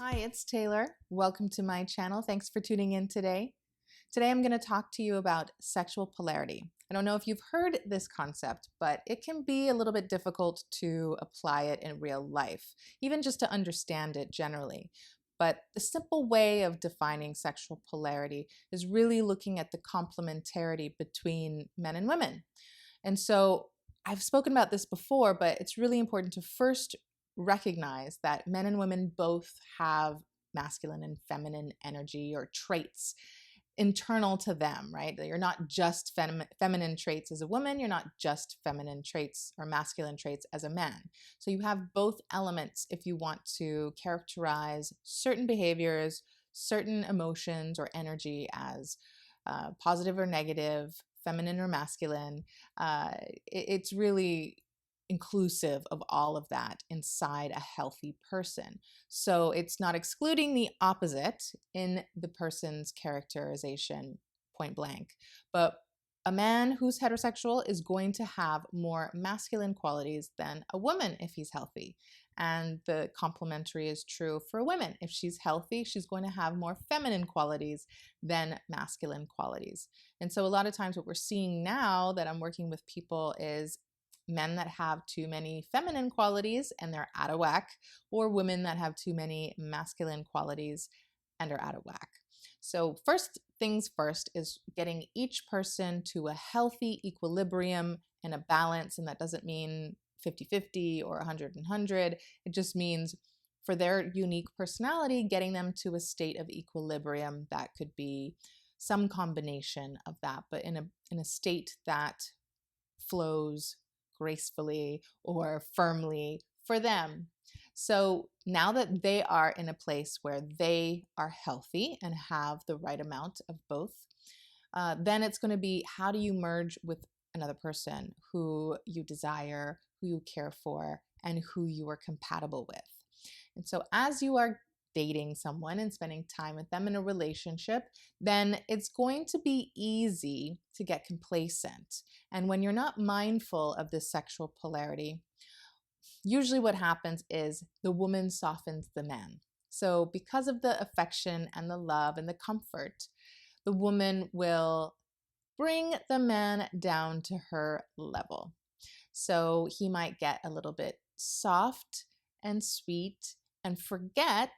Hi, it's Taylor. Welcome to my channel. Thanks for tuning in today. Today I'm going to talk to you about sexual polarity. I don't know if you've heard this concept, but it can be a little bit difficult to apply it in real life, even just to understand it generally. But the simple way of defining sexual polarity is really looking at the complementarity between men and women. And so I've spoken about this before, but it's really important to first recognize that men and women both have masculine and feminine energy or traits internal to them, right? You're not just feminine traits as a woman, you're not just feminine traits or masculine traits as a man. So you have both elements if you want to characterize certain behaviors, certain emotions or energy as positive or negative, feminine or masculine. It's really inclusive of all of that inside a healthy person. So it's not excluding the opposite in the person's characterization point blank, but a man who's heterosexual is going to have more masculine qualities than a woman if he's healthy. And the complementary is true for women. If she's healthy, she's going to have more feminine qualities than masculine qualities. And so a lot of times what we're seeing now that I'm working with people is men that have too many feminine qualities and they're out of whack, or women that have too many masculine qualities and are out of whack. So first things first is getting each person to a healthy equilibrium and a balance. And that doesn't mean 50-50 or 100-100. It just means for their unique personality, getting them to a state of equilibrium. That could be some combination of that, but in a state that flows gracefully or firmly for them. So now that they are in a place where they are healthy and have the right amount of both, then it's going to be, how do you merge with another person who you desire, who you care for, and who you are compatible with? And so as you are dating someone and spending time with them in a relationship, then it's going to be easy to get complacent. And when you're not mindful of this sexual polarity, usually what happens is the woman softens the man. So because of the affection and the love and the comfort, the woman will bring the man down to her level. So he might get a little bit soft and sweet and forget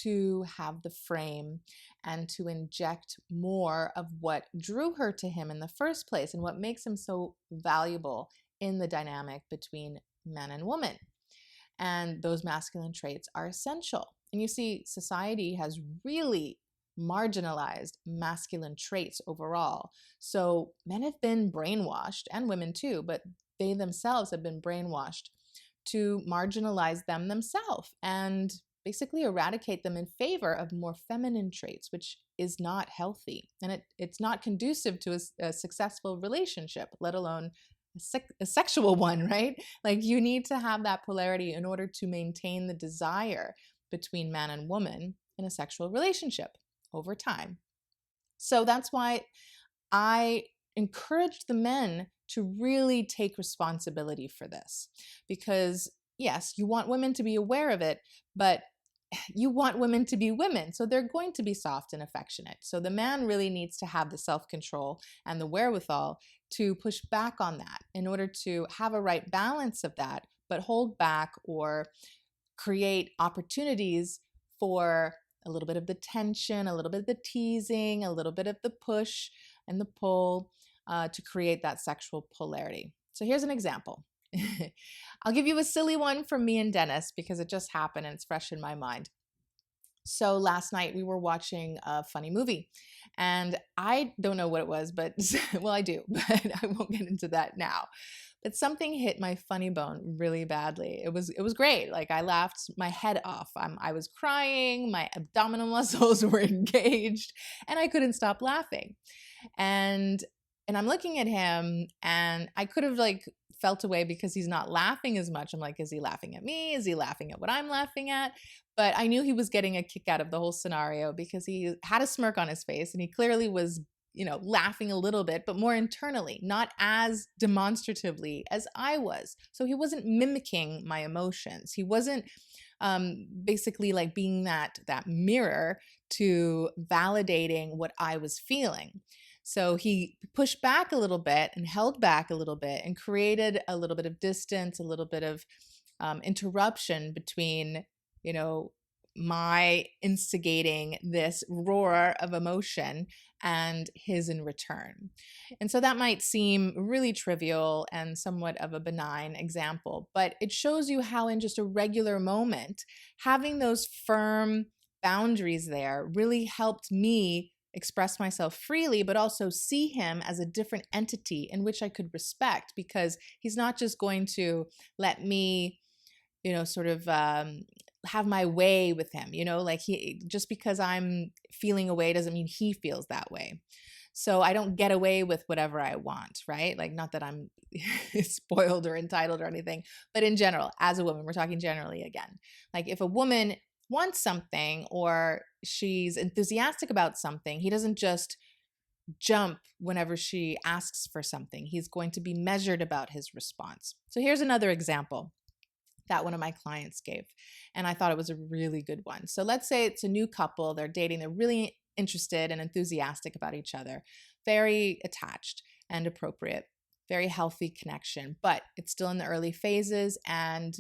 to have the frame and to inject more of what drew her to him in the first place and what makes him so valuable in the dynamic between man and woman. And those masculine traits are essential. And you see, society has really marginalized masculine traits overall. So men have been brainwashed, and women too, but they themselves have been brainwashed to marginalize them themselves and basically eradicate them in favor of more feminine traits, which is not healthy. And it's not conducive to a successful relationship, let alone a sexual one, right? Like, you need to have that polarity in order to maintain the desire between man and woman in a sexual relationship over time. So that's why I encourage the men to really take responsibility for this, because yes, you want women to be aware of it, but you want women to be women, so they're going to be soft and affectionate. So the man really needs to have the self-control and the wherewithal to push back on that in order to have a right balance of that, but hold back or create opportunities for a little bit of the tension, a little bit of the teasing, a little bit of the push and the pull to create that sexual polarity. So here's an example. I'll give you a silly one from me and Dennis because it just happened and it's fresh in my mind. So last night we were watching a funny movie, and I don't know what it was, but well, I do, but I won't get into that now. But something hit my funny bone really badly. It was great. Like, I laughed my head off. I was crying, my abdominal muscles were engaged, and I couldn't stop laughing. And I'm looking at him, and I could have felt away because he's not laughing as much. I'm like, is he laughing at me? Is he laughing at what I'm laughing at? But I knew he was getting a kick out of the whole scenario because he had a smirk on his face and he clearly was, laughing a little bit, but more internally, not as demonstratively as I was. So he wasn't mimicking my emotions. He wasn't basically like being that mirror to validating what I was feeling. So he pushed back a little bit and held back a little bit and created a little bit of distance, a little bit of interruption between, you know, my instigating this roar of emotion and his in return. And so that might seem really trivial and somewhat of a benign example, but it shows you how in just a regular moment, having those firm boundaries there really helped me express myself freely, but also see him as a different entity in which I could respect, because he's not just going to let me, you know, sort of have my way with him, you know, like he, just because I'm feeling a way doesn't mean he feels that way. So I don't get away with whatever I want, right? Like, not that I'm spoiled or entitled or anything, but in general, as a woman, we're talking generally again. Like if a woman wants something or she's enthusiastic about something, he doesn't just jump whenever she asks for something. He's going to be measured about his response. So here's another example that one of my clients gave, and I thought it was a really good one. So let's say it's a new couple, they're dating, they're really interested and enthusiastic about each other, very attached and appropriate, very healthy connection, but it's still in the early phases and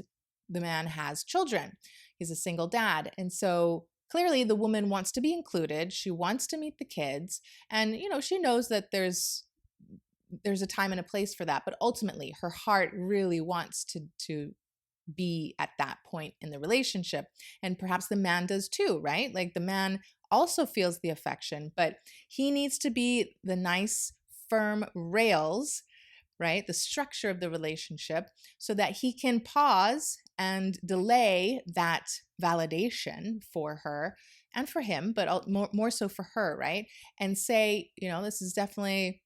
the man has children. He's a single dad. And so clearly the woman wants to be included. She wants to meet the kids. And, you know, she knows that there's a time and a place for that. But ultimately, her heart really wants to be at that point in the relationship. And perhaps the man does too, right? Like the man also feels the affection, but he needs to be the nice, firm rails, right? The structure of the relationship, so that he can pause and delay that validation for her and for him, but more so for her, right? And say, you know, this is definitely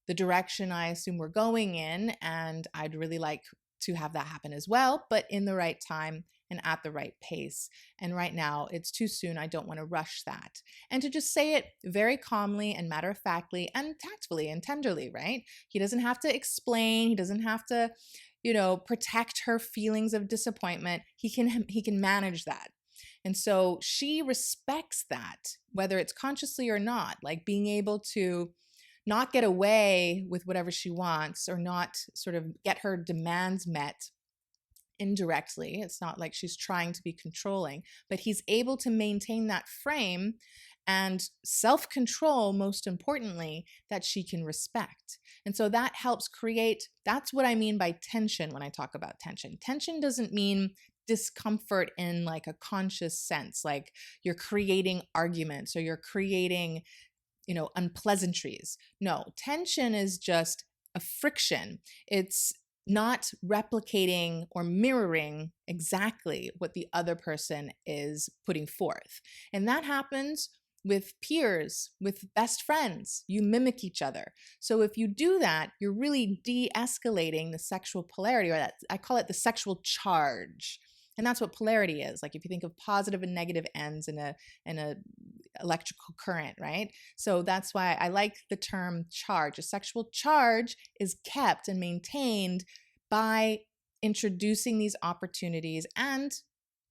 the direction I assume we're going in, and I'd really like to have that happen as well, but in the right time and at the right pace. And right now it's too soon. I don't want to rush that. And to just say it very calmly and matter-of-factly and tactfully and tenderly, right? He doesn't have to explain. He doesn't have to, you know, protect her feelings of disappointment. He can manage that. And so she respects that, whether it's consciously or not, like being able to not get away with whatever she wants or not sort of get her demands met indirectly. It's not like she's trying to be controlling, but he's able to maintain that frame and self-control, most importantly, that she can respect. And so that helps create, that's what I mean by tension when I talk about tension. Tension doesn't mean discomfort in like a conscious sense, like you're creating arguments or you're creating, you know, unpleasantries. No, tension is just a friction. It's not replicating or mirroring exactly what the other person is putting forth. And that happens with peers, with best friends. You mimic each other. So if you do that, you're really de-escalating the sexual polarity, or that I call it the sexual charge. And that's what polarity is. Like if you think of positive and negative ends in a electrical current, right? So that's why I like the term charge. A sexual charge is kept and maintained by introducing these opportunities and,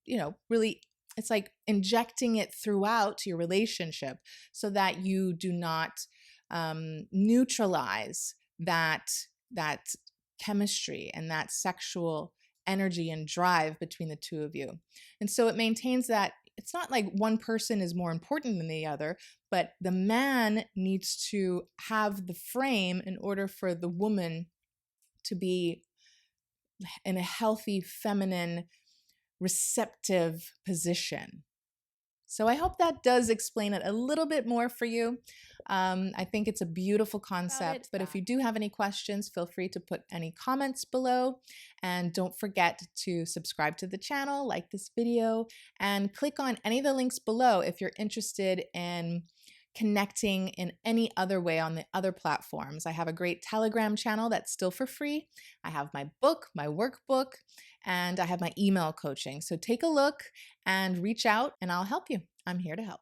you know, really it's like injecting it throughout your relationship so that you do not neutralize that chemistry and that sexual energy and drive between the two of you. And so it maintains that it's not like one person is more important than the other, but the man needs to have the frame in order for the woman to be in a healthy, feminine, receptive position. So I hope that does explain it a little bit more for you. I think it's a beautiful concept, but if you do have any questions, feel free to put any comments below. And don't forget to subscribe to the channel, like this video, and click on any of the links below if you're interested in connecting in any other way on the other platforms. I have a great Telegram channel that's still for free. I have my book, my workbook, and I have my email coaching. So take a look and reach out and I'll help you. I'm here to help.